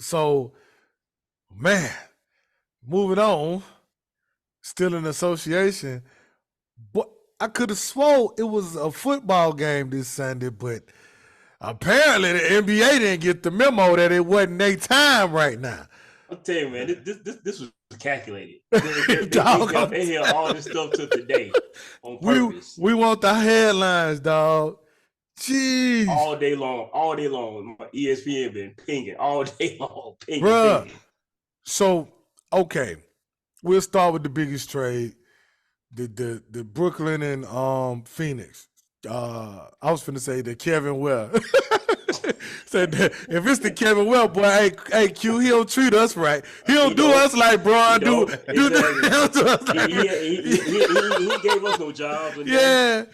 So, man, moving on, still in association, but I could have swore it was a football game this Sunday, but apparently the NBA didn't get the memo that it wasn't their time right now. I'll tell you, man, this was calculated. They held all this stuff to today on purpose. We want the headlines, dog. Jeez. All day long. ESPN been pinging all day long. Bruh. So, okay. We'll start with the biggest trade. The Brooklyn and Phoenix. I was finna say the Kevin Ware. Said if it's the Kevin Ware boy, hey Q, he don't treat us right. He don't do us like Bron do. He gave us no jobs. Yeah,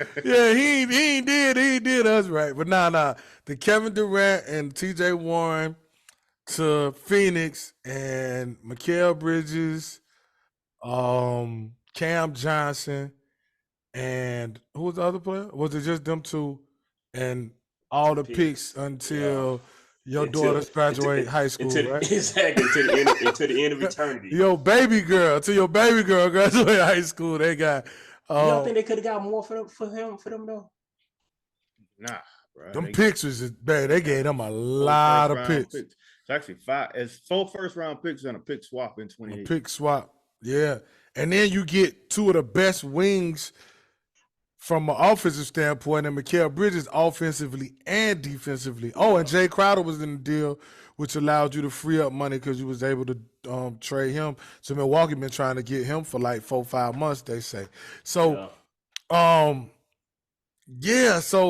he did us right. But nah. The Kevin Durant and T.J. Warren to Phoenix and Mikal Bridges, Cam Johnson, and who was the other player? Was it just them two? And all the picks until your daughters graduate high school, right? Exactly, to the end of eternity. Till your baby girl graduate high school, they got. You don't think they could have got more for them though? Nah, bro. Them picks was bad. They gave them a lot of picks. It's actually 5. It's 4 first-round picks and a pick swap in 28. A pick swap, yeah. And then you get 2 of the best wings from an offensive standpoint, and Mikal Bridges offensively and defensively. Oh, and Jay Crowder was in the deal, which allowed you to free up money because you was able to trade him. So Milwaukee been trying to get him for like 4-5 months, they say. So, so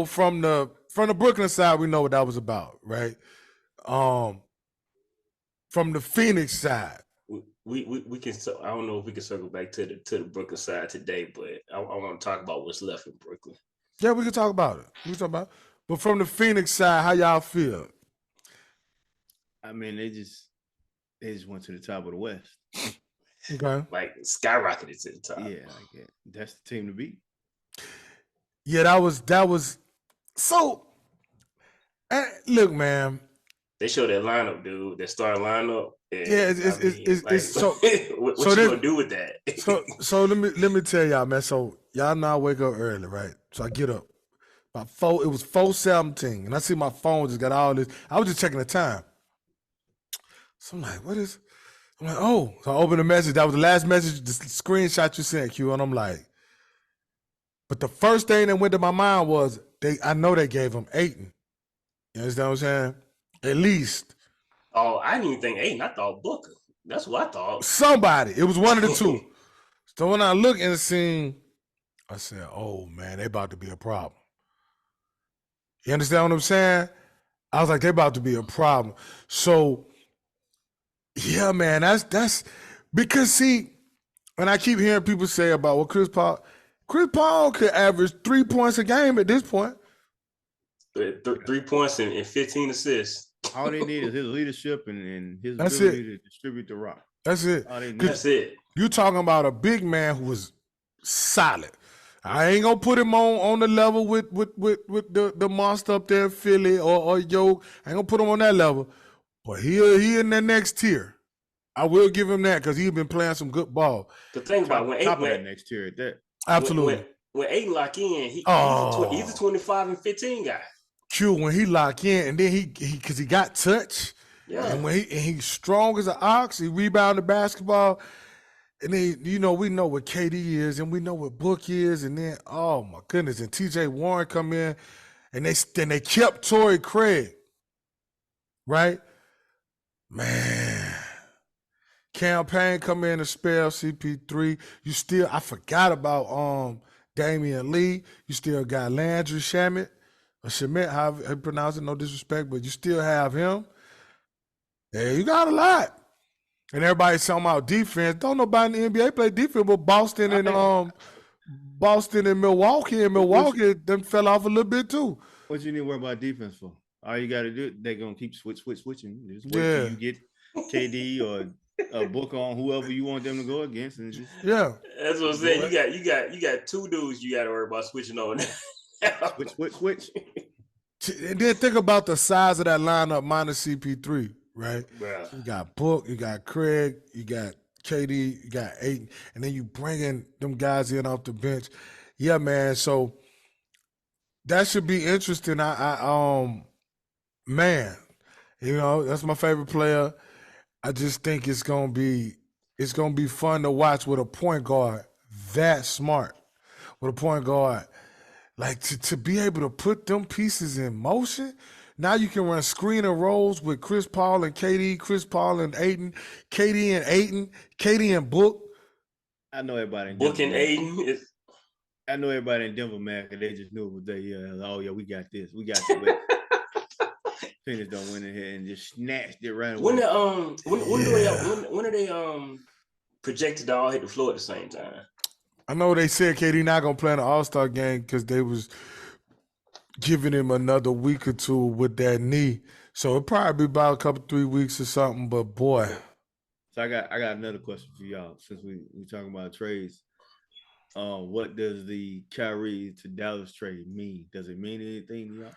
from the Brooklyn side, we know what that was about, right? From the Phoenix side, we can. I don't know if we can circle back to the Brooklyn side today, but I want to talk about what's left in Brooklyn. Yeah, we can talk about it. But from the Phoenix side, how y'all feel? I mean, they just went to the top of the West. Okay, like skyrocketed to the top. Yeah, that's the team to beat. Yeah, that was. So, look, man. They showed that lineup, dude. That starting lineup. Yeah, it's so. What you gonna do with that? so let me tell y'all, man. So y'all know I wake up early, right? So I get up about 4. It was 4:17, and I see my phone just got all this. I was just checking the time. So I'm like, what is? I'm like, oh. So I open the message. That was the last message, the screenshot you sent, Q, and I'm like, but the first thing that went to my mind was I know they gave him Ayton. You understand what I'm saying? At least. Oh, I didn't even think Ayton. I thought Booker. That's what I thought. Somebody. It was one of the two. So when I look and see, I said, oh, man, they about to be a problem. You understand what I'm saying? I was like, they about to be a problem. So, yeah, man, that's because, see, when I keep hearing people say about what Chris Paul could average 3 points a game at this point. 3 points and 15 assists. All they need is his leadership and his ability to distribute the rock. That's it. That's it. You're talking about a big man who was solid. I ain't gonna put him on the level with the monster up there in Philly or Yo. I ain't gonna put him on that level. But he in that next tier. I will give him that because he's been playing some good ball. The thing about when top of that next tier at that. Absolutely. When Ayton lock in, he's a 25 and 15 guy. Q, when he lock in, and then he because he got touch, and when he's strong as an ox, he rebounded basketball, and then we know what KD is, and we know what Book is, and then oh my goodness, and T.J. Warren come in, and they kept Torrey Craig, right? Man, campaign come in to spell CP3. I forgot about Damian Lee. You still got Landry Shamet. Or Shamet, how you pronounce it, no disrespect, but you still have him. Yeah, you got a lot. And everybody's talking about defense. Don't nobody in the NBA play defense, but Boston and Milwaukee. And Milwaukee them fell off a little bit too. What you need to worry about defense for? All you got to do, they're going to keep switching. Just wait till you get KD or Booker on whoever you want them to go against. And just, that's what I'm saying. You got 2 dudes you got to worry about switching on. Switch. And then think about the size of that lineup minus CP3, right? Bruh. You got Book, you got Craig, you got KD, you got Ayton, and then you bringing them guys in off the bench. Yeah, man. So that should be interesting. Man, that's my favorite player. I just think it's gonna be fun to watch with a point guard that smart, with a point guard like to be able to put them pieces in motion. Now you can run screen and rolls with Chris Paul and KD, Chris Paul and Ayton, KD and Ayton, KD and Book. I know everybody in Book Denver. and Ayton. I know everybody in Denver, man, because they just knew it was there. Yeah, oh yeah, we got this. We got this. Phoenix don't went in here and just snatched it right away. When are they projected to all hit the floor at the same time? I know they said KD not gonna play in the All-Star game because they was giving him another week or two with that knee. So it'll probably be about a couple 3 weeks or something. But boy. So I got another question for y'all since we talking about trades. What does the Kyrie to Dallas trade mean? Does it mean anything to y'all?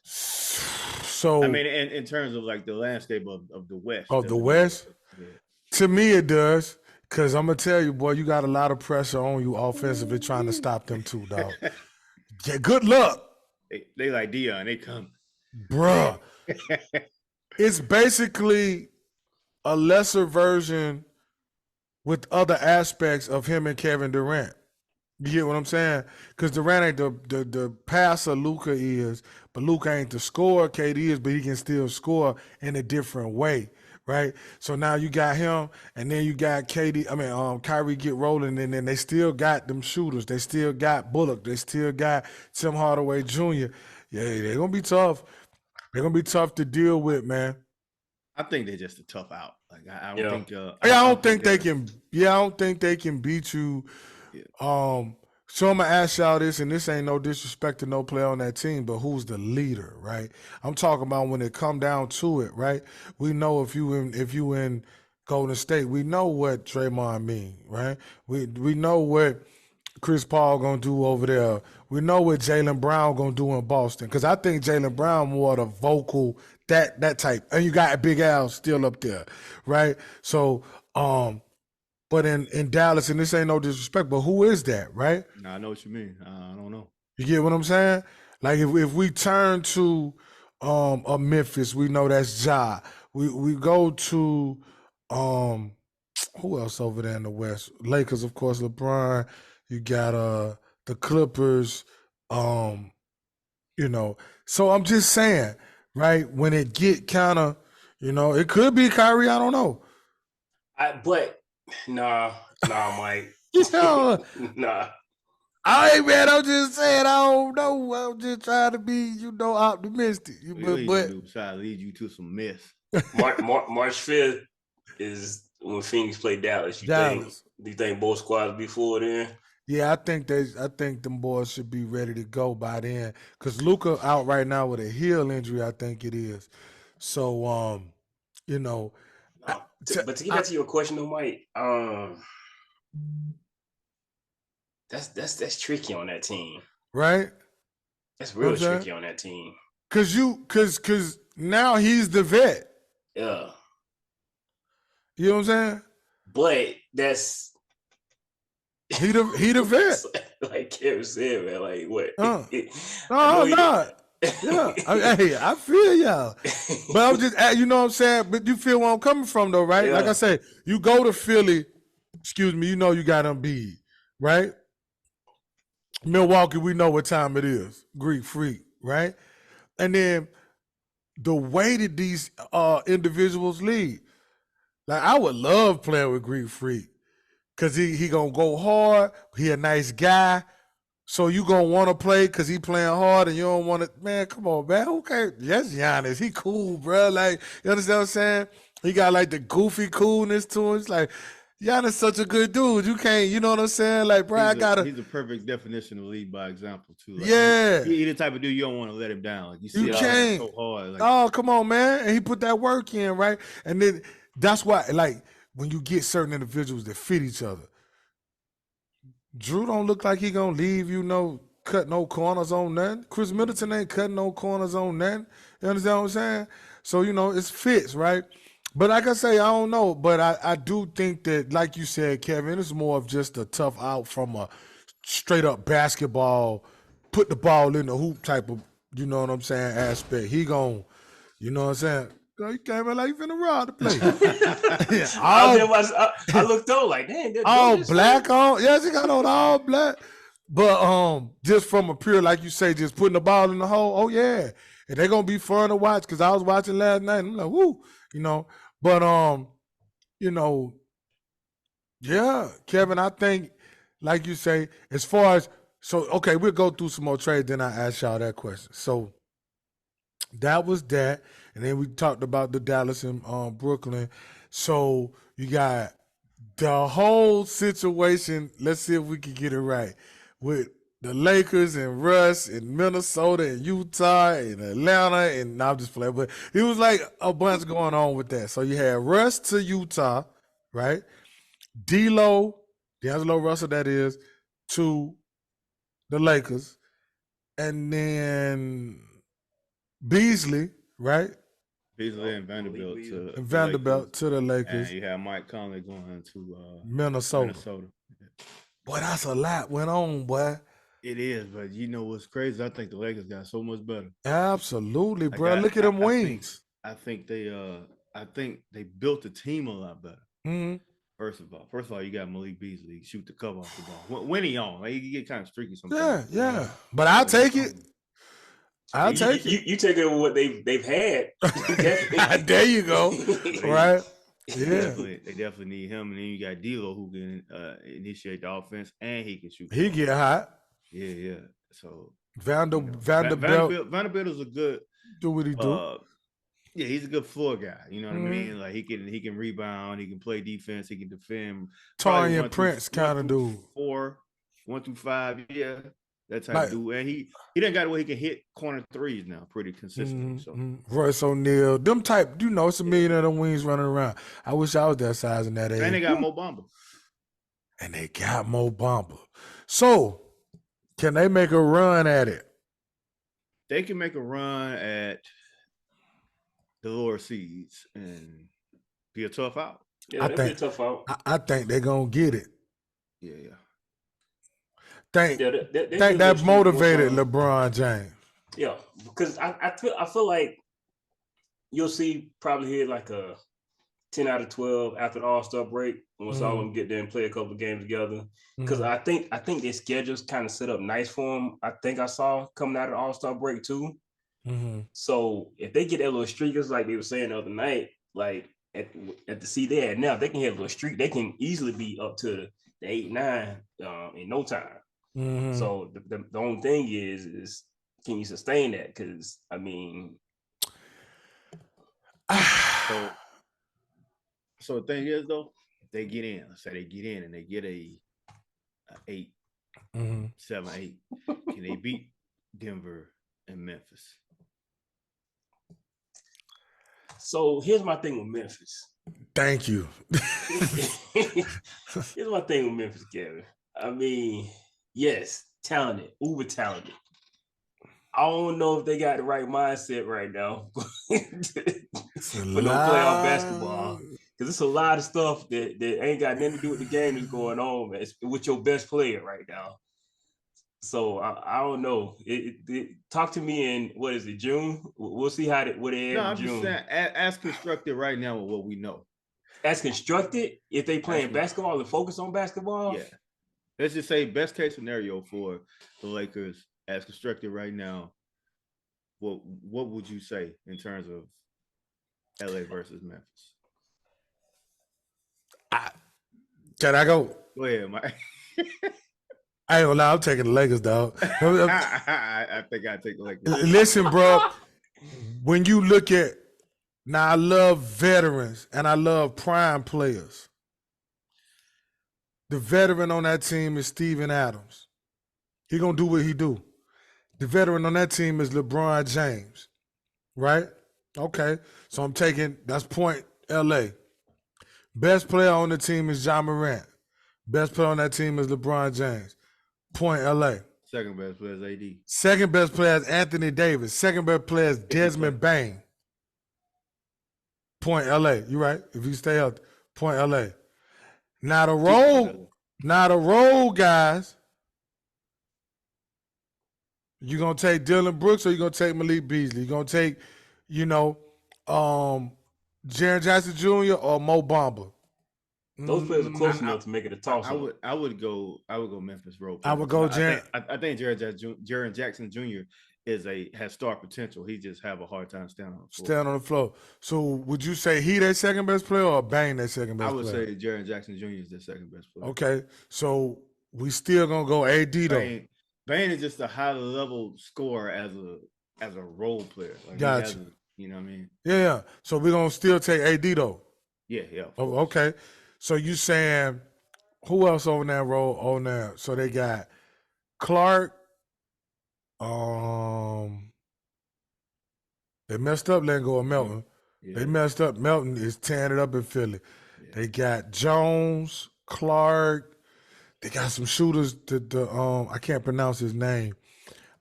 So I mean, in terms of like the landscape of the West. Of the West? Yeah. To me, it does. Because I'm going to tell you, boy, you got a lot of pressure on you offensively trying to stop them too, dog. Yeah, good luck. They like Dion. They come. Bruh. It's basically a lesser version with other aspects of him and Kevin Durant. You get what I'm saying? Because Durant ain't the passer Luka is, but Luka ain't the scorer KD is, but he can still score in a different way, right? So now you got him, and then you got Kyrie get rolling, and then they still got them shooters. They still got Bullock. They still got Tim Hardaway Jr. Yeah, they're going to be tough. They're going to be tough to deal with, man. I think they're just a tough out. Like I don't think. I don't think they can. Yeah, I don't think they can beat you. Yeah. So I'm gonna ask y'all this, and this ain't no disrespect to no player on that team, but who's the leader, right? I'm talking about when it come down to it, right? We know if you in Golden State, we know what Draymond mean, right? We know what Chris Paul gonna do over there. We know what Jaylen Brown gonna do in Boston, because I think Jaylen Brown more the vocal that type, and you got Big Al still up there, right? So, but in Dallas, and this ain't no disrespect, but who is that, right? No, I know what you mean. I don't know. You get what I'm saying? Like if we turn to a Memphis, we know that's Ja. We go to who else over there in the West? Lakers, of course, LeBron. You got the Clippers. So I'm just saying, right? When it get kind of, it could be Kyrie. I don't know. Nah, Mike. Nah. All right, man. I'm just saying. I don't know. I'm just trying to be, optimistic. Besides, lead you to some mess. March 5th is when Phoenix play Dallas. Do you think both squads before then? Yeah, I think them boys should be ready to go by then. Cause Luka out right now with a heel injury, I think it is. So, but to get back to your question, though, Mike, that's tricky on that team, right? That's real tricky on that team. Cause now he's the vet. Yeah, you know what I'm saying? But that's he the vet. Like Kevin said, man. Like what? No. Yeah, I feel y'all, but I'm just, you know what I'm saying. But you feel where I'm coming from, though, right? Yeah. Like I say, you go to Philly. Excuse me, you got Embiid, right? Milwaukee, we know what time it is. Greek Freak, right? And then the way that these individuals lead, like I would love playing with Greek Freak because he gonna go hard. He a nice guy. So you gonna want to play because he playing hard, and you don't want to. Man, come on, man. Who cares? Yes, Giannis. He cool, bro. Like, you understand what I'm saying? He got like the goofy coolness to him. It's like Giannis such a good dude. You can't. You know what I'm saying? Like, bro, He's the perfect definition of lead by example too. Like, yeah. He's the type of dude you don't want to let him down. Like you see, can't. So hard. Like, oh, come on, man. And he put that work in, right? And then that's why, like, when you get certain individuals that fit each other. Drew don't look like he gonna leave cut no corners on nothing. Chris Middleton ain't cutting no corners on nothing. You understand what I'm saying? So, it's fits, right? But like I say, I don't know. But I do think that, like you said, Kevin, it's more of just a tough out from a straight up basketball, put the ball in the hoop type of, you know what I'm saying, aspect. He gon', you know what I'm saying? Girl, you came in like you finna rob the place. I looked over like, damn, all black on. Yes, he got on all black. But just from a pure, like you say, just putting the ball in the hole, oh yeah. And they're gonna be fun to watch because I was watching last night and I'm like, woo, But yeah, Kevin, I think, like you say, as far as okay, we'll go through some more trades, then I ask y'all that question. So that was that. And then we talked about the Dallas and Brooklyn. So you got the whole situation. Let's see if we can get it right with the Lakers and Russ and Minnesota and Utah and Atlanta. And I'm just playing, but it was like a bunch going on with that. So you had Russ to Utah, right? D'Angelo Russell, that is, to the Lakers, and then Beasley, right? Beasley and Vanderbilt to the Lakers. And you have Mike Conley going to Minnesota. Boy, that's a lot went on, boy. It is, but you know what's crazy? I think the Lakers got so much better. Absolutely, bro. Look at them wings. I think they built the team a lot better. Mm-hmm. First of all, you got Malik Beasley shoot the cover off the ball. When he on, like, he get kind of streaky sometimes. Yeah. But I'll take it. I'll take it. You take it with what they've had. There you go. Right. Yeah. They definitely need him. And then you got D'Lo who can initiate the offense and he can shoot. He get hot. Yeah. So Vanderbilt is a good. Do what he do. Yeah, he's a good floor guy. You know what I mean? Like he can rebound, he can play defense, he can defend. Taurean Prince kind of dude. 1 through 5, yeah. That type of dude. And he done got where he can hit corner threes now pretty consistently. Royce O'Neal, them type, it's a million of them wings running around. I wish I was that size in that age. And they got Mo Bamba. So, can they make a run at it? They can make a run at the lower seeds and be a tough out. Yeah, it'll be a tough out. I think they're gonna get it. Yeah. Think that motivated LeBron James. Yeah, because I feel like you'll see probably here like a 10 out of 12 after the All-Star break once all of them get there and play a couple of games together. Because I think their schedule's kind of set up nice for them. I think I saw coming out of the All-Star break too. So if they get that little streakers like they were saying the other night, like at the seed they had now, they can have a little streak. They can easily be up to the 8-9 in no time. So the only thing is can you sustain that? Because I mean, so the thing is though, if they get in, let's say they get in and they get a 8, 7-8, can they beat Denver and Memphis? So here's my thing with Memphis. Thank you. Here's my thing with Memphis, Kevin. I mean, yes, talented, uber talented. I don't know if they got the right mindset right now for no playoff basketball. Because it's a lot of stuff that ain't got nothing to do with the game that's going on, man. It's with your best player right now. So I don't know. Talk to me in, what is it, June? We'll see what they have in June. Just saying, as constructed right now with what we know. As constructed, if they playing basketball and focus on basketball? Yeah. Let's just say best case scenario for the Lakers as constructed right now. What would you say in terms of LA versus Memphis? Can I go? Go ahead, Mike. I ain't gonna lie, I'm taking the Lakers, dog. I think I take the Lakers. Listen, bro, when you look at, now I love veterans and I love prime players. The veteran on that team is Steven Adams. He gonna do what he do. The veteran on that team is LeBron James, right? Okay, so I'm taking, that's point LA. Best player on the team is Ja Morant. Best player on that team is LeBron James. Point LA. Second best player is AD. Second best player is Anthony Davis. Second best player is Desmond Bain. Point LA. You right. If you stay up, point LA. Now the road guys. You gonna take Dylan Brooks or you gonna take Malik Beasley? You gonna take, Jaren Jackson Jr. or Mo Bamba? Those players are close enough to make it a toss. I would go Memphis role. I would go Jaren. I think Jaren Jackson Jr. has star potential. He just have a hard time standing on the floor. So would you say he their second best player or Bain their second best player? I would say Jaren Jackson Jr. is their second best player. Okay, so we still gonna go AD though. Bain is just a high level scorer as a role player. Like gotcha. You know what I mean? Yeah. So we're gonna still take AD though. Yeah. Oh, okay. So you saying who else on that role on there? So they got Clark. They messed up letting go of Melton. Yeah. They messed up. Melton is tearing it up in Philly. Yeah. They got Jones, Clark. They got some shooters. I can't pronounce his name.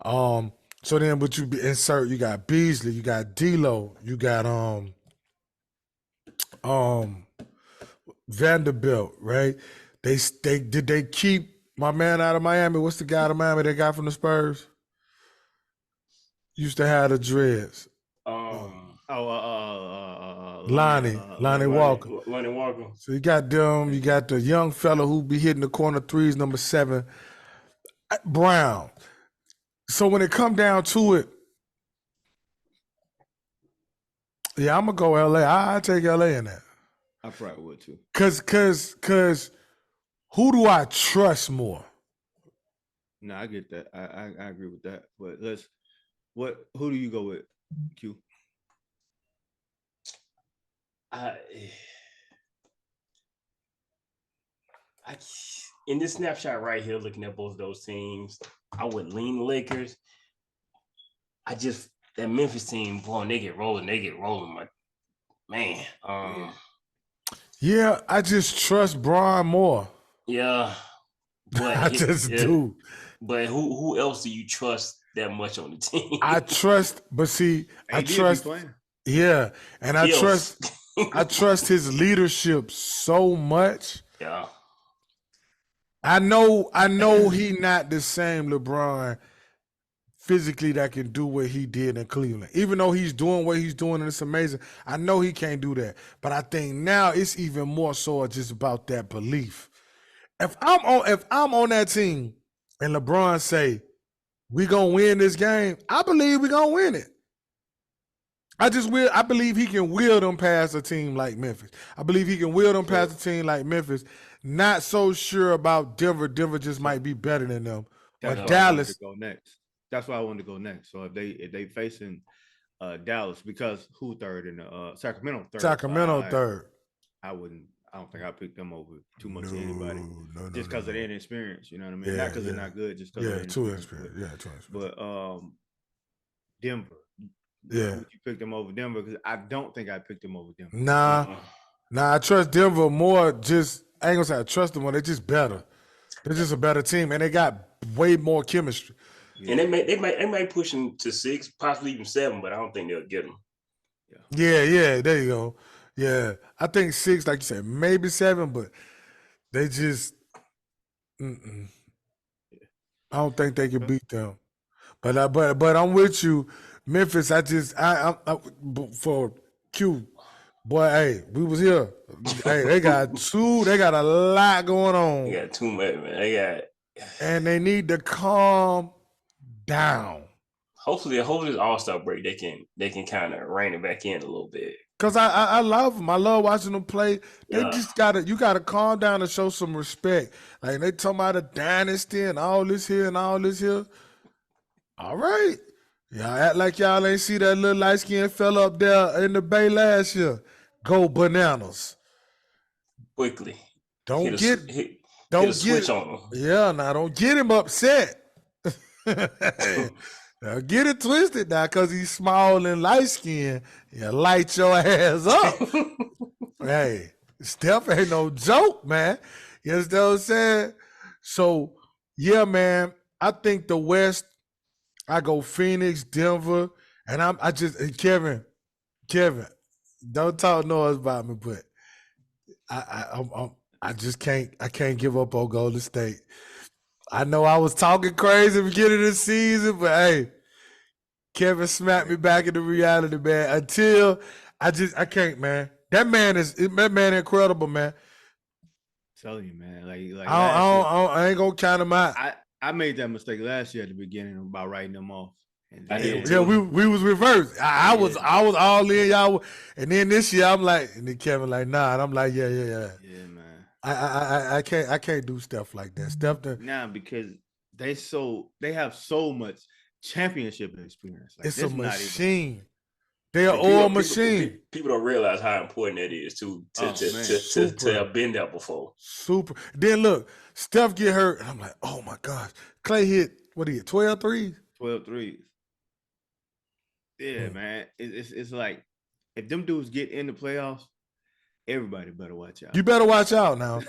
So then, but you insert. You got Beasley. You got D'Lo. You got Vanderbilt. Right? Did they keep my man out of Miami? What's the guy out of Miami they got from the Spurs? Used to have the dreads. Lonnie Walker. Lonnie Walker. So you got them. You got the young fella who be hitting the corner threes, number 7, Brown. So when it come down to it, yeah, I'm gonna go LA. I take LA in that. I probably would too. Cause who do I trust more? No, I get that. I agree with that. But who do you go with, Q? In this snapshot right here, looking at both of those teams, I would lean the Lakers. That Memphis team, boy, when they get rolling, like, man. Yeah, I just trust Bron more. Yeah. But I just do. But who else do you trust that much on the team? I trust, but see, I trust. Yeah, and I trust his leadership so much. Yeah. I know he not the same LeBron physically that can do what he did in Cleveland. Even though he's doing what he's doing and it's amazing, I know he can't do that. But I think now it's even more so just about that belief. If I'm on that team and LeBron say, we gonna win this game, I believe we gonna win it. I believe he can will them past a team like Memphis. I believe he can will them past a team like Memphis. Not so sure about Denver. Denver just might be better than them. But Dallas. Go next. That's why I wanted to go next. So if they facing Dallas, because who third in the Sacramento third? Sacramento third. I don't think I picked them over too much to anybody. Just because of their inexperience, you know what I mean? Not because they're not good, just because of their inexperience. Too inexperienced. But Denver. Yeah. Would you pick them over Denver? Because I don't think I picked them over Denver. Nah, I trust Denver more. I ain't gonna say I trust them more. They're just better. They're just a better team, and they got way more chemistry. Yeah. And they might push them to 6, possibly even 7, but I don't think they'll get them. Yeah. There you go. Yeah, I think 6, like you said, maybe 7, but they just. I don't think they can beat them. But I'm with you. Memphis, for Q, boy, hey, we was here. Hey, they got a lot going on. They got too much, man. And they need to calm down. Hopefully this All-Star break, they can kind of rein it back in a little bit. Cause I love them. I love watching them play. They just you gotta calm down and show some respect. Like they talking about a dynasty and all this here and all this here. All right. Y'all act like y'all ain't see that little light-skinned fella up there in the Bay last year. Go bananas. Quickly. Don't get switch on him. Yeah, now don't get him upset. Now get it twisted now because he's small and light-skinned. You light your ass up. Hey, Steph ain't no joke, man. You understand what I'm saying? So, yeah, man. I think the West. I go Phoenix, Denver, and and Kevin, don't talk noise about me, but I just can't give up on Golden State. I know I was talking crazy at the beginning of the season, but hey, Kevin smacked me back into reality, man. Until I can't, man. That man incredible, man. Telling you, man. Like last year, I ain't gonna count him out. I made that mistake last year at the beginning about writing them off. And Yeah, we was reversed. I was all in, y'all, and then this year I'm like, and then Kevin like, nah, and I'm like, yeah. Yeah, man. I can't do stuff like that. Stuff that because they have so much championship experience. Like, it's a machine. They are all machine. People don't realize how important that is to have been there before. Super. Then look, Steph get hurt, and I'm like, oh my gosh. Clay hit, what he hit, 12 threes? 12 threes. Yeah, man. It's like, if them dudes get in the playoffs, everybody better watch out. You better watch out now.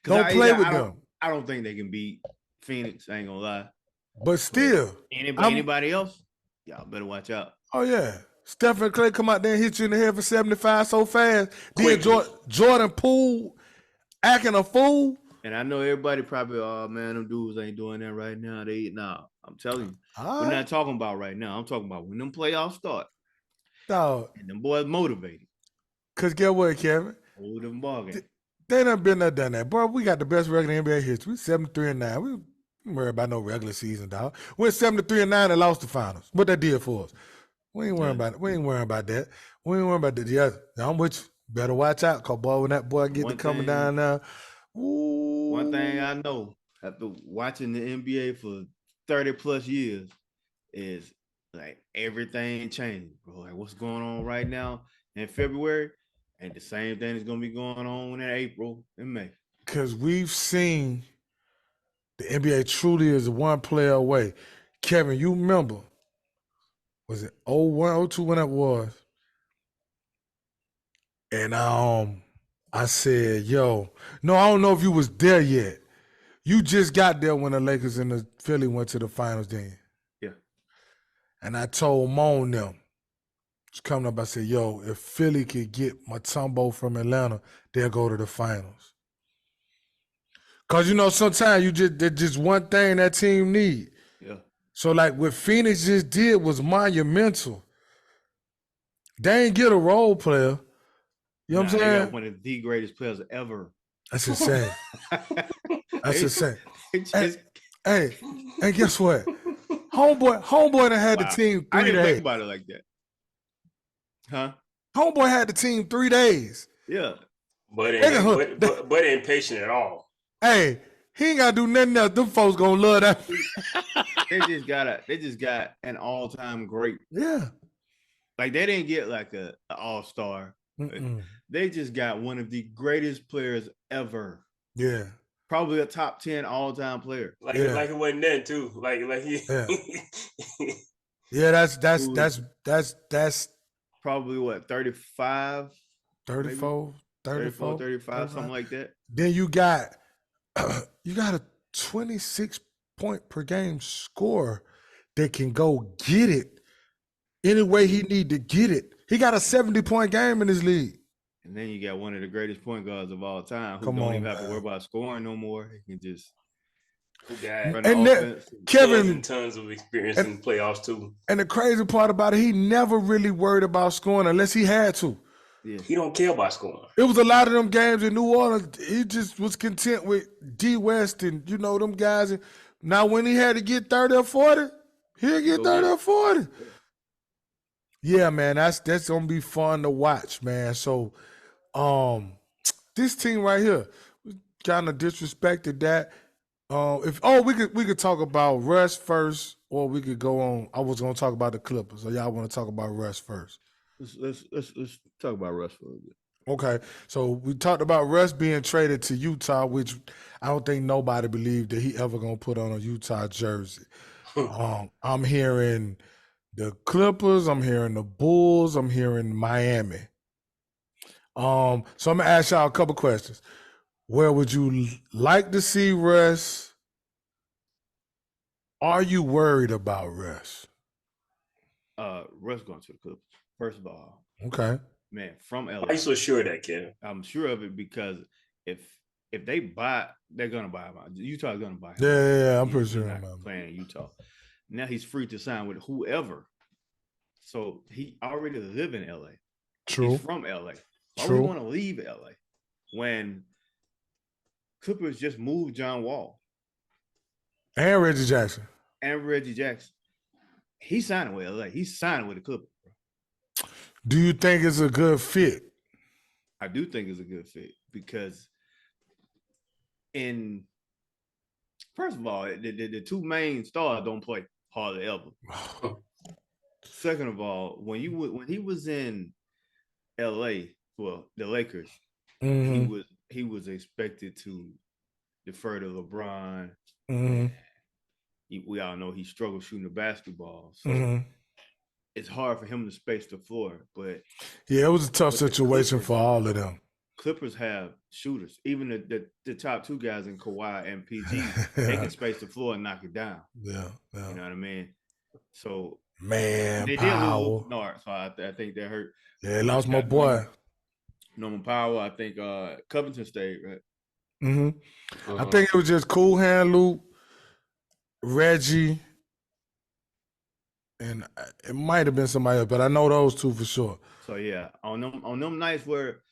Don't play with them. I don't think they can beat Phoenix, I ain't gonna lie. But still. Anybody else, y'all better watch out. Oh, yeah. Steph and Clay come out there and hit you in the head for 75 so fast. Then Jordan Poole acting a fool. And I know everybody probably, oh man, them dudes ain't doing that right now. I'm telling you, we're not talking about right now. I'm talking about when them playoffs start. Dog. And them boys motivated. Because get what, Kevin? Hold them ball game. They done been there, done that. Bro, we got the best record in NBA history. We 73-9. We don't worry about no regular season, dog. We're 73-9 and lost the finals. What that did for us. We ain't worrying about it. We ain't worrying about that. We ain't worrying about that. Yeah, I'm with you. Better watch out, cause boy, when that boy get to coming down now. Ooh. One thing I know after watching the NBA for 30 plus years is like everything changed, bro. Like what's going on right now in February ain't the same thing that's gonna be going on in April and May. Cause we've seen the NBA truly is one player away. Kevin, you remember? Was it 01, 02 when that was? And I said, yo, no, I don't know if you was there yet. You just got there when the Lakers and the Philly went to the finals then. Yeah. And I told Moan them, just coming up, I said, yo, if Philly could get Mutombo from Atlanta, they'll go to the finals. Cause you know, sometimes there's just one thing that team need. Yeah. So like what Phoenix just did was monumental. They ain't get a role player. You know what I'm saying? They got one of the greatest players ever. That's insane. That's insane. Hey, guess what? Homeboy done had the team 3 days. I didn't think about it like that. Huh? Homeboy had the team 3 days. Yeah. But ain't patient at all. Hey, he ain't gotta do nothing else. Them folks gonna love that. They just got an all-time great. Yeah. Like they didn't get like an all-star. They just got one of the greatest players ever. Yeah. Probably a top 10 all-time player. Like it wasn't then too. Like yeah. Yeah, that's probably what, 35? 34, 35, something like that. Then you got a 26 point per game scorer that can go get it any way he need to get it. He got a 70-point game in his league. And then you got one of the greatest point guards of all time who don't even have to worry about scoring no more. He can just run offense. Kevin tons of experience in playoffs too. And the crazy part about it, he never really worried about scoring unless he had to. Yeah. He don't care about scoring. It was a lot of them games in New Orleans. He just was content with D West and them guys. And now when he had to get 30 or 40, he'll get 30 or 40. Yeah, man, that's gonna be fun to watch, man. So, this team right here, we kind of disrespected that. We could talk about Russ first, or we could go on. I was gonna talk about the Clippers, so y'all want to talk about Russ first? Let's talk about Russ for a little bit. Okay, so we talked about Russ being traded to Utah, which I don't think nobody believed that he ever gonna put on a Utah jersey. I'm hearing the Clippers, I'm hearing the Bulls, I'm hearing Miami. So I'm gonna ask y'all a couple questions. Where would you like to see Russ? Are you worried about Russ? Russ going to the Clippers. First of all, Okay. man, from LA. Why are you so sure of that, Kevin? I'm sure of it because if they buy, they're gonna buy him. Utah's gonna buy him. Yeah, I'm pretty He's sure. not playing in Utah. Now he's free to sign with whoever. So he already live in LA. True. He's from LA. Why True. would we want to leave LA when Clippers just moved John Wall And Reggie Jackson. and Reggie Jackson? He's signing with LA. He's signing with the Clippers. Bro. Do you think it's a good fit? I do think it's a good fit because first of all, the two main stars don't play hardly ever. Second of all, when he was in LA for the Lakers, Mm-hmm. he was expected to defer to LeBron. Mm-hmm. We all know he struggled shooting the basketball, so Mm-hmm. it's hard for him to space the floor. But Yeah, it was a tough situation for all of them. Clippers have shooters. Even the top two guys in Kawhi and PG, they can space the floor and knock it down. Yeah. You know what I mean? So Man, they Powell. did lose Nard, so I think that hurt. Yeah, they lost my boy. Norman Powell. I think Covington stayed, right? Mm-hmm. I think it was just Cool Hand Luke, Reggie, and it might have been somebody else, but I know those two for sure. So yeah, on them nights where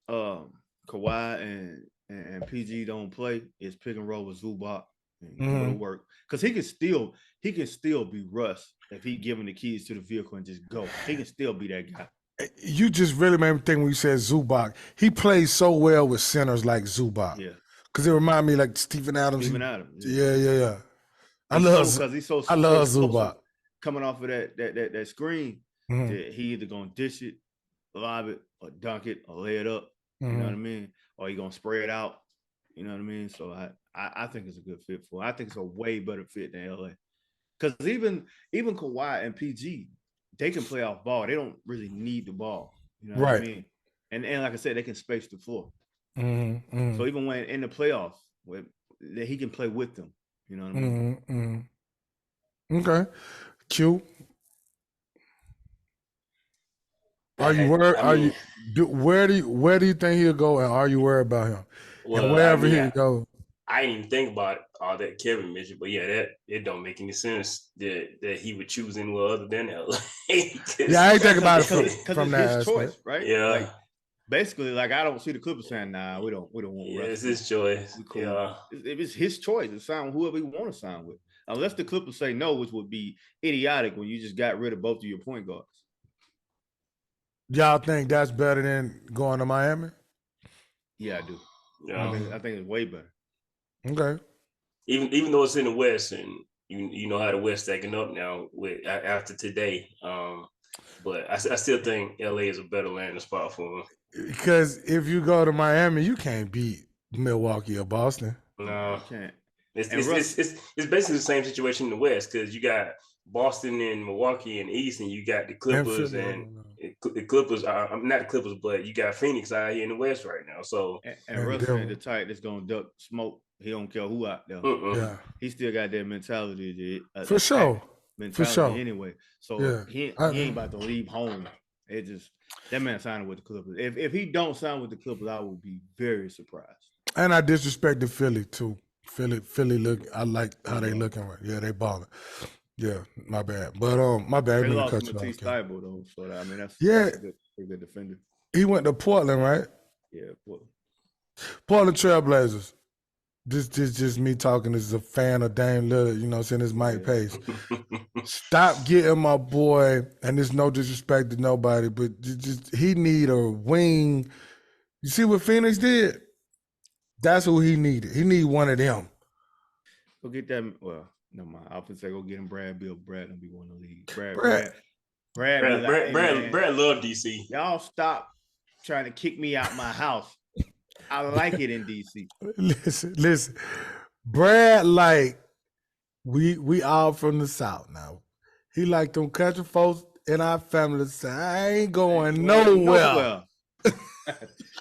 Kawhi and PG don't play, it's pick and roll with Zubac and go to work because he can still be Russ if he given the keys to the vehicle and just go. He can still be that guy. You just really made me think when you said Zubac. He plays so well with centers like Zubac. Yeah, because it remind me like Steven Adams. Yeah. I love Zubac. Coming off of that screen, that he either gonna dish it, lob it, or dunk it, or lay it up. You know what I mean? Or he gonna spray it out. You know what I mean? So I think it's a good fit for him. I think it's a way better fit than LA. Because even Kawhi and PG, they can play off ball. They don't really need the ball. You know what I mean? And like I said, they can space the floor. So even when in the playoffs, he can play with them. You know what I mean? Okay. Q. Are you worried? Where do you think he'll go? And are you worried about him? Well, and wherever he go. I didn't even think about all that Kevin mentioned, but yeah, it don't make any sense that he would choose anywhere other than LA. Yeah, I ain't think about it from that his choice, right? Yeah. Like, basically, like I don't see the Clippers saying, "Nah, we don't want." Yeah, it's his choice. Cool. Yeah, if it's his choice to sign with whoever he want to sign with, unless the Clippers say no, which would be idiotic when you just got rid of both of your point guards. Y'all think that's better than going to Miami? Yeah, I do. Yeah, I think it's way better. Okay. Even though it's in the West, and you know how the West stacking up now with after today. But I still think LA is a better landing spot for him. Because if you go to Miami, you can't beat Milwaukee or Boston. No, you can't. It's basically the same situation in the West because you got Boston and Milwaukee and East, and you got the Clippers and the Clippers. I'm not the Clippers, but you got Phoenix out here in the West right now. So and Russell ain't the type that's gonna duck smoke. He don't care who out there. Yeah, he still got that mentality. For sure. Anyway, so he ain't about to leave home. It just that man signing with the Clippers. If he don't sign with the Clippers, I would be very surprised. And I disrespected Philly too. Philly look. I like how they looking right. Yeah, they balling. Yeah, my bad. But my bad. They lost Matisse Thybulle though, so I mean that's a good defender. He went to Portland, right? Yeah, Portland Trailblazers. This just me talking. This is a fan of Dame Lillard. You know, saying it's Mike Pace. Stop getting my boy. And there's no disrespect to nobody, but just he need a wing. You see what Phoenix did? That's who he needed. He need one of them. Go get that. Well, no mind. I was say go get him Brad Bill. Brad gonna be one of the league. Brad love DC. Y'all stop trying to kick me out my house. I like it in DC. Listen. Brad, like, we all from the South now. He like them country folks in our family say, I ain't going nowhere.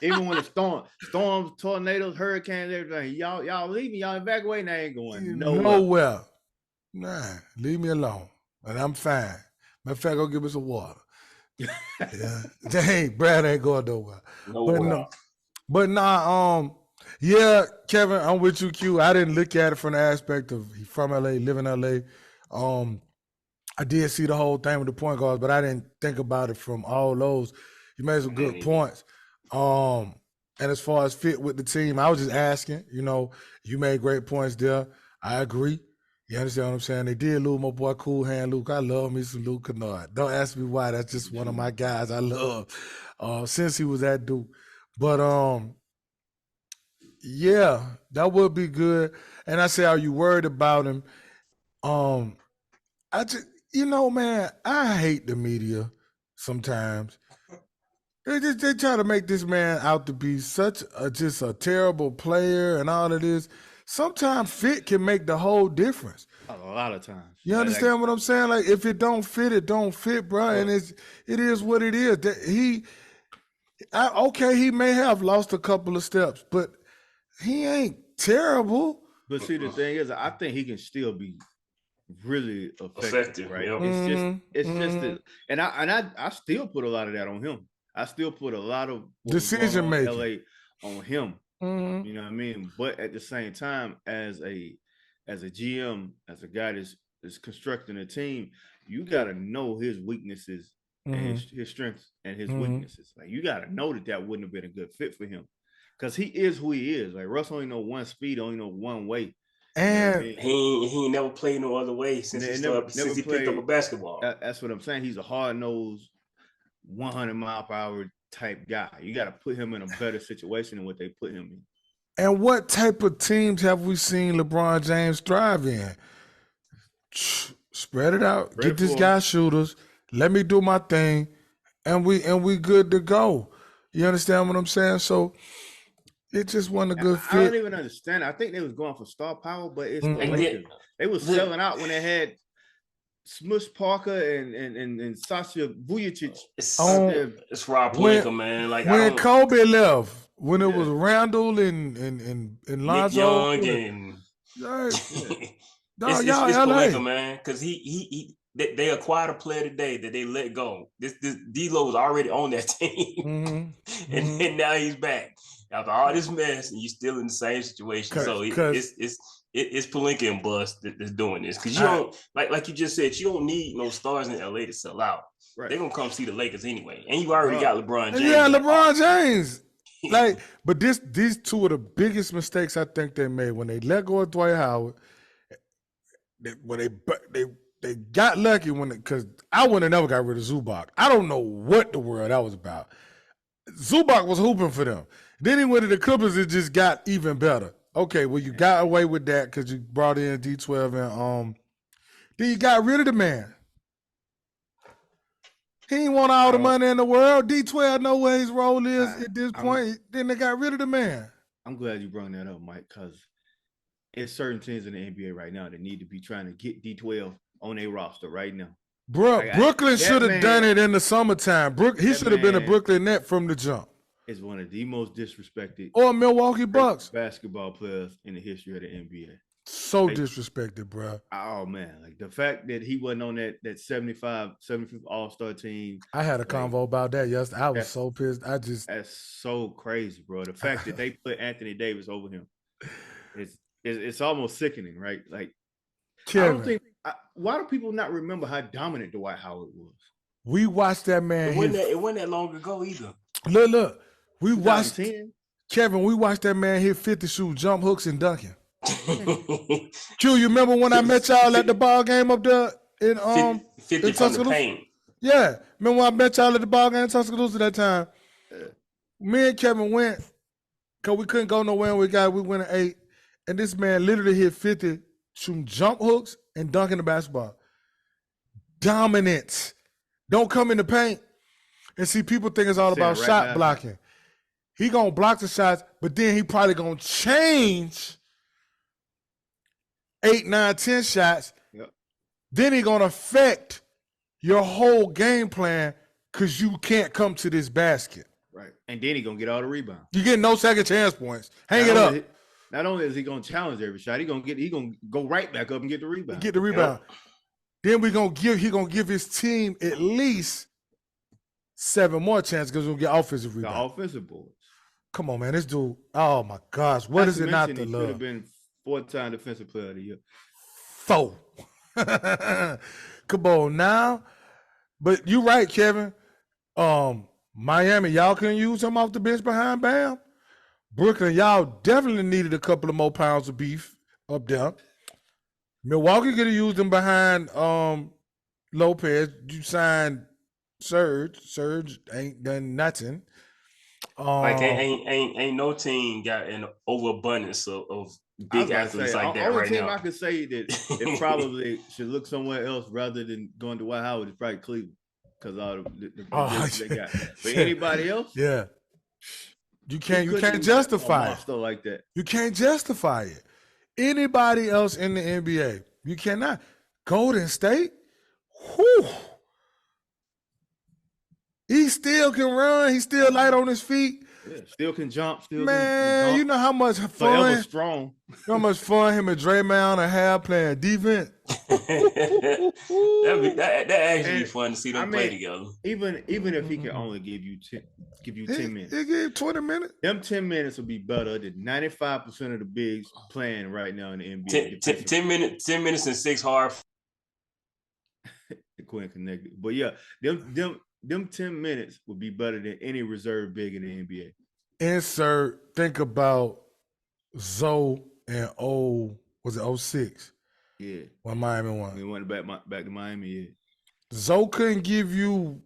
Even when the storms, tornadoes, hurricanes, everything, y'all leaving, y'all evacuating, I ain't going nowhere. Nah, leave me alone. And I'm fine. Matter of fact, go give me some water. Yeah. Dang, Brad ain't going nowhere. No But way. no, but nah, yeah, Kevin, I'm with you, Q. I didn't look at it from the aspect of he from LA, live in LA. I did see the whole thing with the point guards, but I didn't think about it from all those. You made some good points. And as far as fit with the team, I was just asking, you made great points there. I agree. You understand what I'm saying? They did lose my boy Cool Hand Luke. I love me some Luke Kennard. Don't ask me why. That's just one of my guys I love since he was at Duke. But yeah, that would be good. And I say, are you worried about him? I just, man, I hate the media sometimes. They try to make this man out to be such just a terrible player and all of this. Sometimes fit can make the whole difference. A lot of times. You understand what I'm saying? Like if it don't fit, it don't fit, bro. And it is what it is. He may have lost a couple of steps, but he ain't terrible. But see, the thing is, I think he can still be really effective, right? Yep. It's just and I still put a lot of that on him. I still put a lot of decision making LA on him. You know what I mean? But at the same time, as a GM, as a guy that's constructing a team, you got to know his weaknesses and his strengths and his weaknesses. Like you got to know that wouldn't have been a good fit for him because he is who he is. Like Russ only know one speed, only know one way. And he ain't never played no other way since he picked up a basketball. That's what I'm saying. He's a hard-nosed, 100-mile-per-hour type guy. You got to put him in a better situation than what they put him in. And what type of teams have we seen LeBron James thrive in? Spread it out. Get this guy shooters. Let me do my thing, and we good to go. You understand what I'm saying? So it just wasn't a good fit. I don't even understand. I think they was going for star power, but it's the Lakers. They was selling out when they had Smush Parker and Sasha Vujacic. It's Rob Pelinka, man. Like when Kobe left, when it was Randall and Lonzo, Nick Young and it's Pelinka, man, because they acquired a player today that they let go. This D'Lo was already on that team, and now he's back after all this mess, and you're still in the same situation. So it's Pelinka and Bust that's doing this because you don't like you just said, you don't need no stars in LA to sell out. Right. They're gonna come see the Lakers anyway, and you already got LeBron James. Yeah, LeBron James. But these two are the biggest mistakes I think they made when they let go of Dwight Howard. They got lucky because I would have never got rid of Zubac. I don't know what the world that was about. Zubac was hooping for them. Then he went to the Clippers. It just got even better. Okay, well you got away with that because you brought in D12 and then you got rid of the man. He ain't want all the money in the world. D12 know where his role is at this point. Then they got rid of the man. I'm glad you brought that up, Mike, because it's certain teams in the NBA right now that need to be trying to get D12 on their roster right now. Bro, Brooklyn should have done it in the summertime. He should have been a Brooklyn Net from the jump. Is one of the most disrespected or Milwaukee Bucks basketball players in the history of the NBA. So disrespected, bro. Oh man, like the fact that he wasn't on that 75th All-Star team. I had a convo about that yesterday. I was so pissed. That's so crazy, bro. The fact that they put Anthony Davis over him, it's almost sickening, right? Like, Kevin, I don't think. Why do people not remember how dominant Dwight Howard was? We watched that man. It wasn't that long ago either. Look. We watched 2010? Kevin. We watched that man hit 50 shoot jump hooks and dunking. Q, you remember when I met y'all at the ball game up there in 50 in from the paint? Yeah, remember when I met y'all at the ball game in Tuscaloosa that time? Me and Kevin went because we couldn't go nowhere. We went and ate, and this man literally hit 50 shooting jump hooks and dunking the basketball. Dominance. Don't come in the paint and see people think it's all about shot blocking. He gonna block the shots, but then he probably gonna change 8, 9, 10 shots. Yep. Then he gonna affect your whole game plan because you can't come to this basket. Right. And then he gonna get all the rebounds. You get no second chance points. Hang it up. Not only is he gonna challenge every shot, he gonna go right back up and get the rebound. Get the rebound. Then he gonna give his team at least 7 more chances because we'll get offensive The rebound. offensive boards. Come on, man. This dude, oh my gosh. What is it not to He should love? have been 4-time defensive player of the year. 4. Come on now. But you're right, Kevin. Miami, y'all couldn't use him off the bench behind Bam. Brooklyn, y'all definitely needed a couple of more pounds of beef up there. Milwaukee could have used him behind Lopez. You signed Serge. Serge ain't done nothing. Like ain't no team got an overabundance of big athletes like that right now. Only team I could say that it probably should look somewhere else rather than going to Dwight Howard is probably Cleveland because all the they got. But anybody else, yeah, you can't justify it like that. You can't justify it. Anybody else in the NBA, you cannot. Golden State, whew. He still can run. He's still light on his feet. Yeah, still can jump. Still man, can you know how much fun. Forever strong. You know how much fun him and Draymond have playing defense. that actually be fun to see them play together. Even if he can only give you 10 minutes, he gave 20 minutes. Them 10 minutes will be better than 95% of the bigs playing right now in the NBA. 10 minutes and 6 hard. The Quinn connected, but yeah, them 10 minutes would be better than any reserve big in the NBA. Insert, think about Zoe and was it 06? Yeah. When Miami won. We went back to Miami, yeah. Zoe couldn't give you,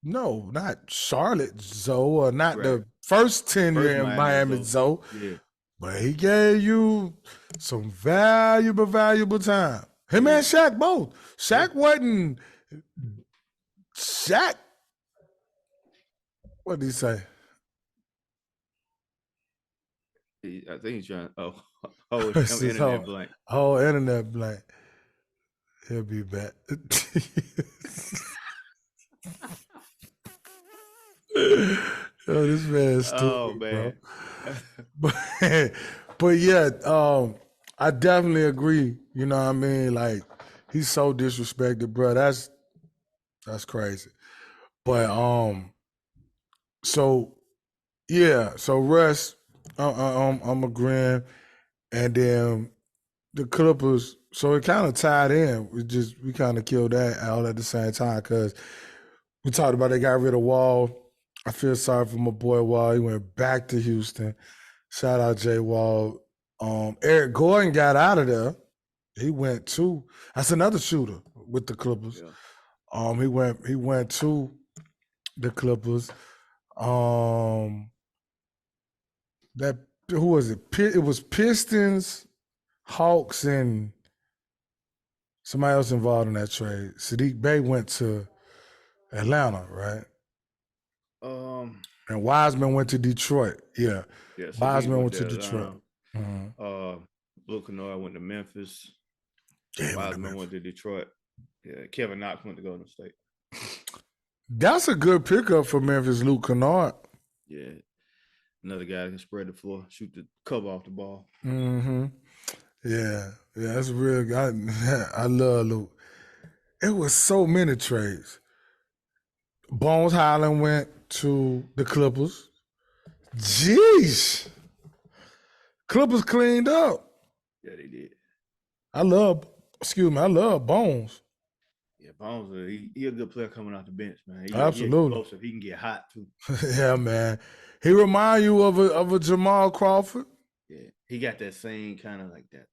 no, not Charlotte Zoe, or not the first tenure in Miami Zoe. Yeah. But he gave you some valuable time. Him and Shaq both. Shaq wasn't. Shaq. What did he say? I think he's trying. Internet blank. Oh, internet blank. He'll be back. Yo, this man is stupid, oh man. But yeah, I definitely agree. You know what I mean? Like, he's so disrespected, bro. That's crazy. But so yeah, so Russ, I'm agreeing, and then the Clippers. So it kind of tied in. We kind of killed that all at the same time because we talked about they got rid of Wall. I feel sorry for my boy Wall. He went back to Houston. Shout out Jay Wall. Eric Gordon got out of there. He went to. That's another shooter with the Clippers. Yeah. He went to the Clippers. That who was it? It was Pistons, Hawks, and somebody else involved in that trade. Sadiq Bey went to Atlanta, right? And Wiseman went to Detroit. Yeah. Wiseman went to Detroit. Luke Kennard went to Memphis. Wiseman went to Detroit. Yeah, Kevin Knox went to Golden State. That's a good pickup for Memphis, Luke Kennard. Yeah. Another guy that can spread the floor, shoot the cover off the ball. Mm-hmm. Yeah, that's a real guy. I love Luke. It was so many trades. Bones Highland went to the Clippers. Jeez. Clippers cleaned up. Yeah, they did. I love Bones. Yeah, Bones, he a good player coming off the bench, man. Absolutely. He can get hot, too. Yeah, man. He remind you of a Jamal Crawford. Yeah, he got that same kind of like that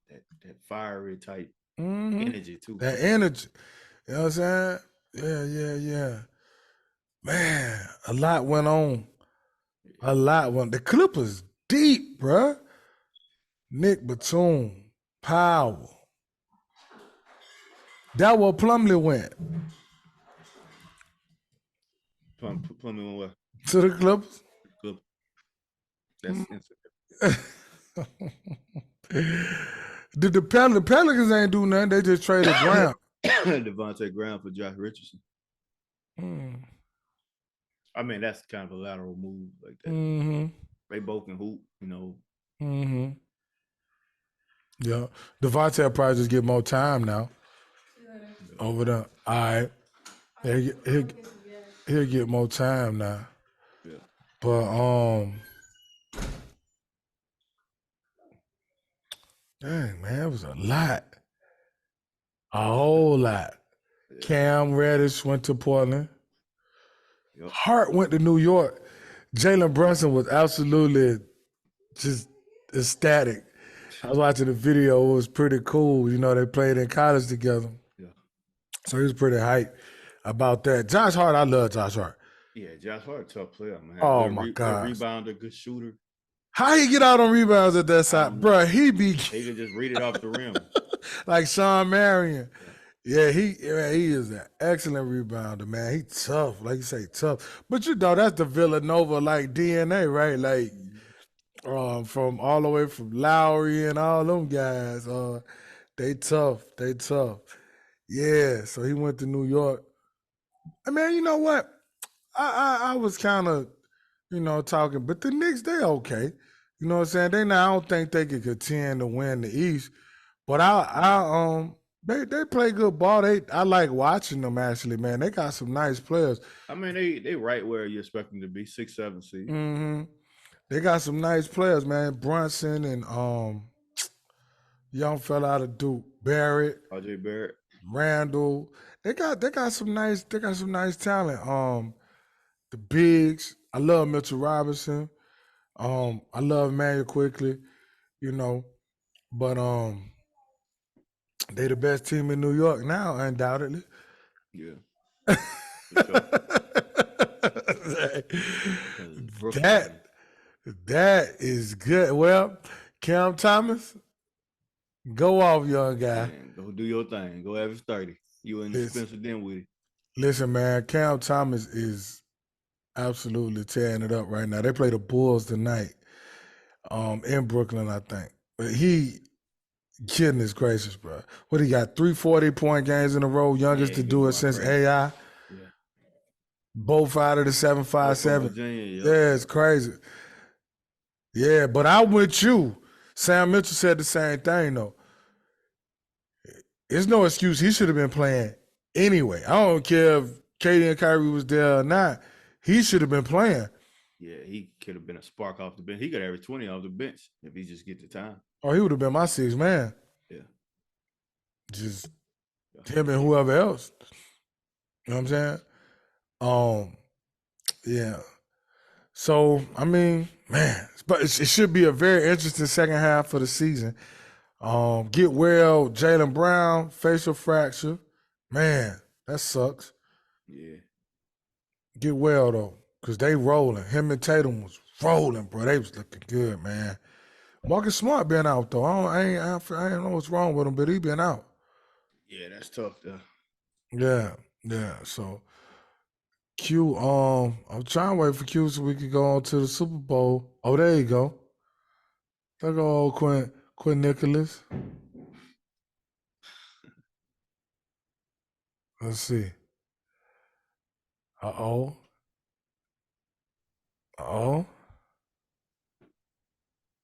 fiery type energy, too. That energy. You know what I'm saying? Yeah. Man, a lot went on. A lot went. The Clippers deep, bruh. Nick Batum, Powell. That where Plumlee went. Plumlee went where? To the Clippers. That's The Pelicans ain't do nothing. They just traded Graham. Devontae Graham for Josh Richardson. I mean, that's kind of a lateral move like that. Mm-hmm. They both can hoop, you know. Mm-hmm. Yeah. Devontae will probably just get more time now over there. All right. He'll get more time now. Yeah. But dang man, it was a lot. A whole lot. Yeah. Cam Reddish went to Portland. Yep. Hart went to New York. Jalen Brunson was absolutely just ecstatic. I was watching the video. It was pretty cool. You know, they played in college together. Yeah. So he was pretty hyped about that. Josh Hart, I love Josh Hart. Yeah, Josh Hart, tough player, man. Oh, Good my God. Good rebounder, good shooter. How he get out on rebounds at that side? Bro, he be He can just read it off the rim. like Sean Marion. Yeah, he is an excellent rebounder, man. He tough, like you say, tough. But you know, that's the Villanova like DNA, right? Like from all the way from Lowry and all them guys. They tough. Yeah, so he went to New York. I mean, you know what? I was kind of, talking, but the Knicks, they okay. You know what I'm saying? I don't think they could contend to win the East, but they play good ball. I like watching them actually, man. They got some nice players. I mean, they right where you expect them to be, 6-7 seed. Mm-hmm. They got some nice players, man. Brunson and young fella out of Duke, Barrett, RJ Barrett, Randall. They got some nice talent. The bigs. I love Mitchell Robinson. I love Emmanuel Quickly, but they the best team in New York now, undoubtedly. Yeah. That is good. Well, Cam Thomas, go off, young guy. Man, go do your thing. Go average 30. You and Spencer Dinwiddie. Listen, man, Cam Thomas is absolutely tearing it up right now. They play the Bulls tonight in Brooklyn, I think. But goodness gracious, bro. What, he got 3 40-point games in a row, youngest to do it since crazy. AI. Yeah. Both out of the 757. Virginia, Yeah, it's crazy. Yeah, but I'm with you. Sam Mitchell said the same thing, though. It's no excuse. He should have been playing anyway. I don't care if KD and Kyrie was there or not. He should have been playing. Yeah, he could have been a spark off the bench. He could average 20 off the bench if he just get the time. Oh, he would have been my sixth man. Yeah. Just him and whoever else. You know what I'm saying? Yeah. So, I mean, man, but it should be a very interesting second half of the season. Get well, Jaylen Brown, facial fracture. Man, that sucks. Yeah. Get well, though, because they rolling. Him and Tatum was rolling, bro. They was looking good, man. Marcus Smart been out, though. I don't know what's wrong with him, but he been out. Yeah, that's tough, though. Yeah. So, Q, I'm trying to wait for Q so we can go on to the Super Bowl. Oh, there you go. There go old Quinn Nicholas. Let's see. Uh-oh.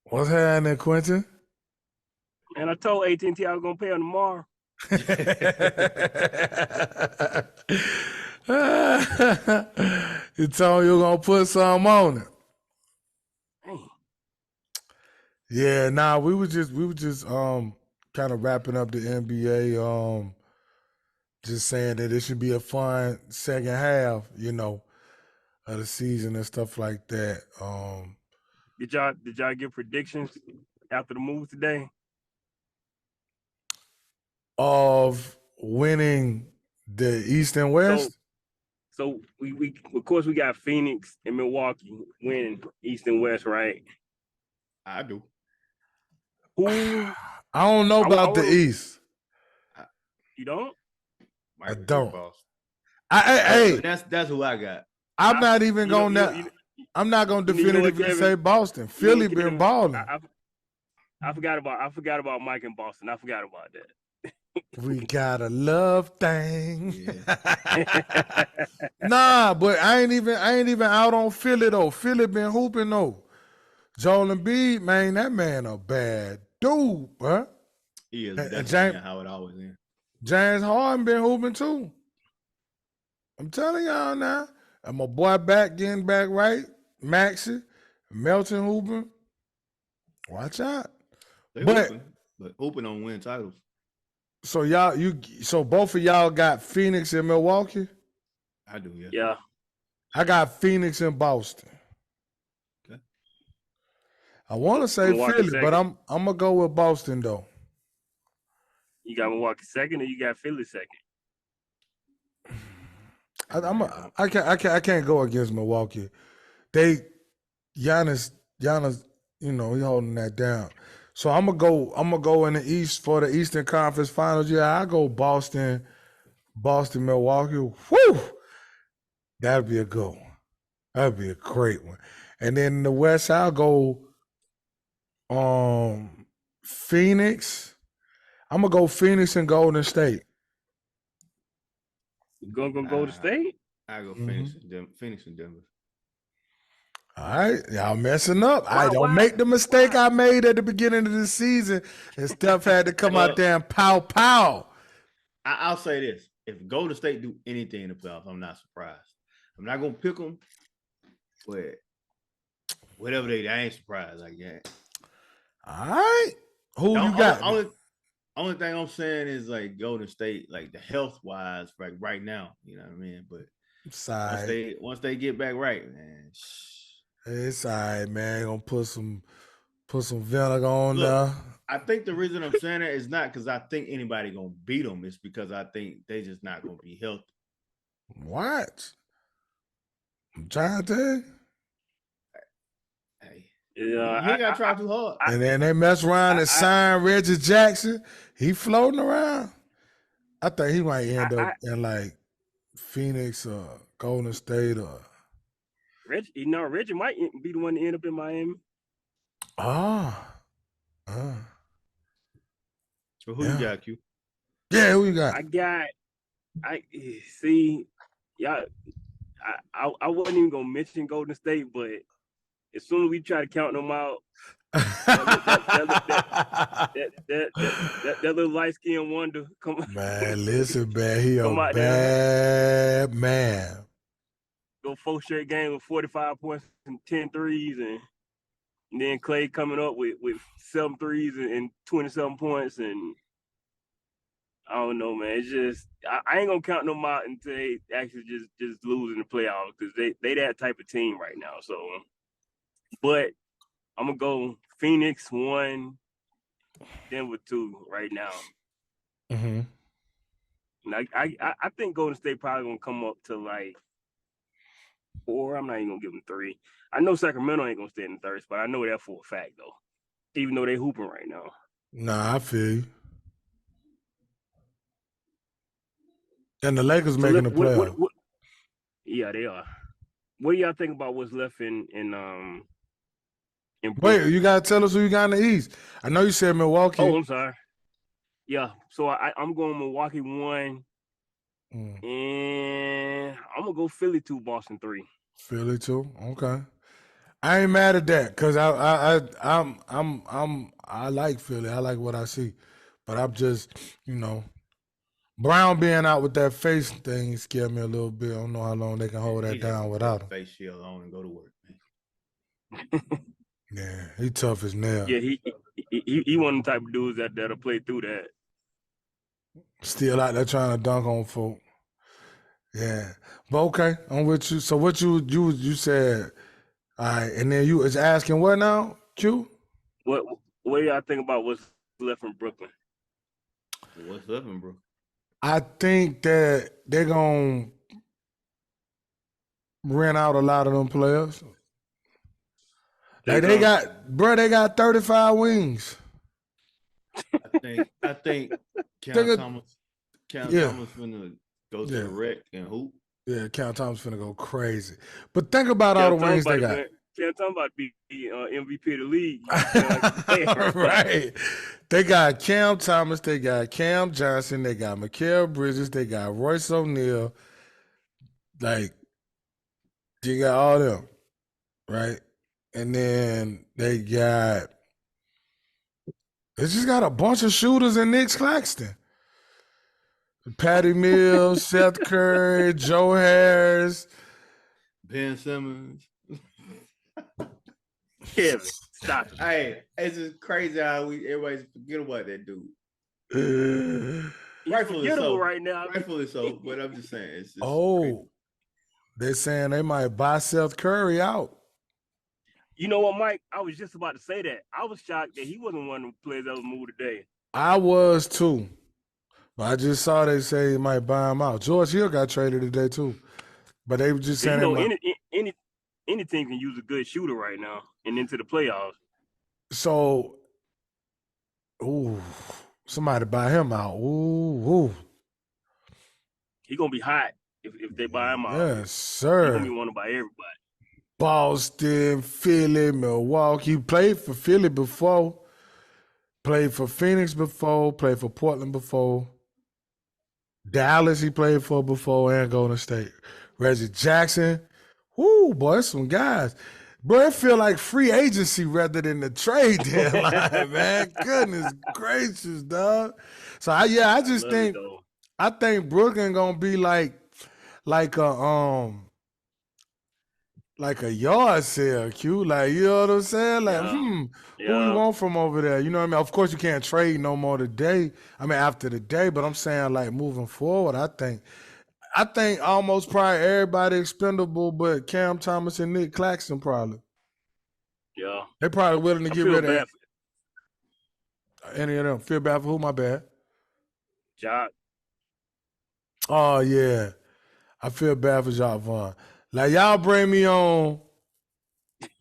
What's happening, Quentin? And I told AT&T I was going to pay him tomorrow. You told me you were going to put something on it. Dang. Yeah, nah, we were just kind of wrapping up the NBA, just saying that it should be a fun second half, of the season and stuff like that. Did y'all give predictions after the move today? Of winning the East and West? So we of course we got Phoenix and Milwaukee winning East and West, right? I do. I don't know about the East. You don't? I don't. Hey, that's who I got. I'm not even gonna. I'm not gonna definitively say Boston. Philly been balling. I forgot about Mike and Boston. I forgot about that. We got a love thing. Yeah. Nah, but I ain't even out on Philly though. Philly been hooping though. Joel Embiid, man, that man a bad dude, bro. He is And definitely how it always is. James Harden been hooping too. I'm telling y'all now. And my boy back getting back right. Maxie, Melton hooping. Watch out. They But hooping, but hooping don't win titles. so both of y'all got Phoenix and Milwaukee? I do, yeah. Yeah. I got Phoenix and Boston. Okay. I want to say Milwaukee Philly, but second. I'm gonna go with Boston though. You got Milwaukee second, or you got Philly second? I can't go against Milwaukee. Giannis, he holding that down. So I'm gonna go in the East for the Eastern Conference Finals. Yeah, I go Boston, Milwaukee. Whew, that'd be a good one. That'd be a great one. And then in the West, I'll go Phoenix. I'm gonna go Phoenix and Golden State. You gonna go to State? I go Phoenix and Denver. All right, y'all messing up. I don't Why? make the mistake I made at the beginning of the season, and Steph had to come out there and pow. I'll say this: if Golden State do anything in the playoffs, I'm not surprised. I'm not gonna pick them, but whatever I ain't surprised. Like that. All right, who you got? Only thing I'm saying is like Golden State, like the health wise, like right now, you know what I mean. But once they get back right, man, it's all right, man. Gonna put some vinegar on Look, there. I think the reason I'm saying that is not because I think anybody gonna beat them. It's because I think they just not gonna be healthy. What? I'm trying to tell you. Hey, Yeah, you ain't gotta try too hard. And then they mess around and sign Reggie Jackson. He floating around. I think he might end up in like Phoenix or Golden State or Reggie might be the one to end up in Miami. So who you got, Q? Yeah, who you got? I see, y'all. I wasn't even gonna mention Golden State, but as soon as we try to count them out, that little light skinned wonder come. Man, listen, man, he a out bad man. Go 4 straight games with 45 points and 10 threes, and then Clay coming up with 7 threes and 27 points, and I don't know, man. It's just I ain't gonna count them out until they actually just lose in the playoffs, because they that type of team right now. So, but I'm gonna go Phoenix 1, Denver 2 right now. Mm-hmm. And I think Golden State probably gonna come up to like 4. I'm not even gonna give them 3. I know Sacramento ain't gonna stay in the third spot. I know that for a fact though, even though they hooping right now. Nah, I feel you. And the Lakers making the playoffs. Yeah, they are. What do y'all think about what's left in Wait, you gotta tell us who you got in the East. I know you said Milwaukee. Oh, I'm sorry. Yeah, so I'm going Milwaukee 1, and I'm gonna go Philly 2, Boston 3. Philly 2, okay. I ain't mad at that because I like Philly. I like what I see, but I'm just Brown being out with that face thing scared me a little bit. I don't know how long they can hold that down without him. Face shield on and go to work, man. Yeah, he tough as nails. Yeah, he one of the type of dudes that'll play through that. Still out there trying to dunk on folk. Yeah, but okay, I'm with you. So what you said? All right, and then you is asking what now, Q? What do y'all think about what's left in Brooklyn? What's left in Brooklyn? I think that they're gonna rent out a lot of them players. Like they got 35 wings. I think Cam Thomas finna go to the wreck and hoop. Yeah, Cam Thomas finna go crazy. But think about all the wings they got. Cam Thomas about to be MVP of the league. Right. They got Cam Thomas, they got Cam Johnson, they got Mikal Bridges, they got Royce O'Neal. Like, you got all them, right? And then they got They just got a bunch of shooters in Nick Claxton. Patty Mills, Seth Curry, Joe Harris, Ben Simmons. Kevin, stop it. Hey, it's just crazy how everybody forget about that dude. He's Rightfully forgettable so. right now. Rightfully so, but I'm just saying it's just crazy. Oh, they're saying they might buy Seth Curry out. You know what, Mike? I was just about to say that. I was shocked that he wasn't one of the players that was moved today. I was too. But I just saw they say they might buy him out. George Hill got traded today too. But they were just saying You know, they might- any team can use a good shooter right now and into the playoffs. So, ooh, somebody buy him out. Ooh. He's gonna be hot if they buy him out. Yes, He's sir. gonna be wanted by everybody. Boston, Philly, Milwaukee. Played for Philly before. Played for Phoenix before. Played for Portland before. Dallas he played for before, and Golden State. Reggie Jackson. Whoo, boy, some guys. Bro, it feel like free agency rather than the trade deadline, man. Goodness gracious, dog. So I just Love it, think though. I think Brooklyn gonna be like a yard sale, Q. Like, you know what I'm saying? Like, who we want from over there? You know what I mean? Of course, you can't trade no more today. I mean, after the day, but I'm saying like moving forward, I think almost probably everybody expendable, but Cam Thomas and Nick Claxton probably. Yeah. They probably willing to I get feel rid bad of any of them. Feel bad for who? My bad. for Jock. Oh yeah, I feel bad for Jacques Vaughn. Like y'all bring me on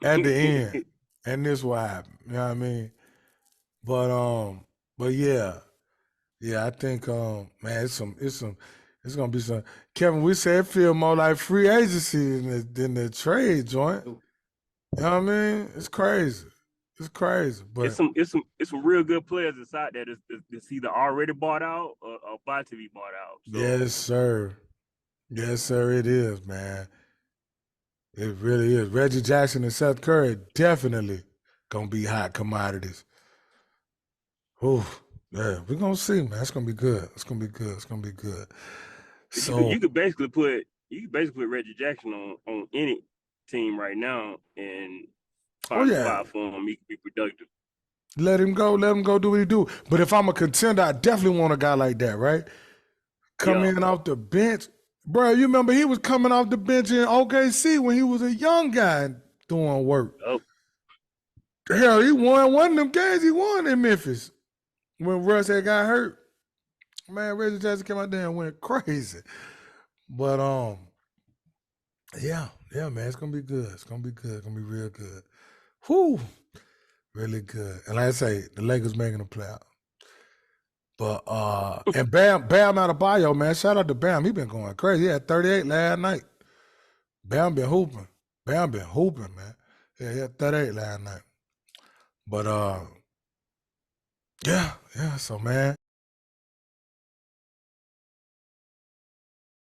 at the end, and this what happened. You know what I mean? But yeah, I think man, it's gonna be some. Kevin, we said it feel more like free agency than the trade joint. You know what I mean? It's crazy. It's crazy, but it's some real good players that's out there that's either already bought out or about to be bought out. So. yes, sir. Yes, sir. It is, man. It really is. Reggie Jackson and Seth Curry definitely gonna be hot commodities. Ooh, yeah, we're gonna see, man. It's gonna be good. It's gonna be good. It's gonna be good. So You could basically put Reggie Jackson on any team right now and find a spot for him. He could be productive. let him go do what he do. But if I'm a contender, I definitely want a guy like that, right? Come in off the bench. Bro, you remember he was coming off the bench in OKC when he was a young guy doing work. Oh. Hell, he won one of them games he won in Memphis when Russ had got hurt. Man, Reggie Jackson came out there and went crazy. But yeah, man, it's gonna be good. It's gonna be good. It's gonna be real good. Whew. Really good. And like I say, the Lakers making the playoff. But and Bam Adebayo, man. Shout out to Bam. He been going crazy. He had 38 last night. Bam been hooping. Man. Yeah, he had 38 last night. But yeah. So man,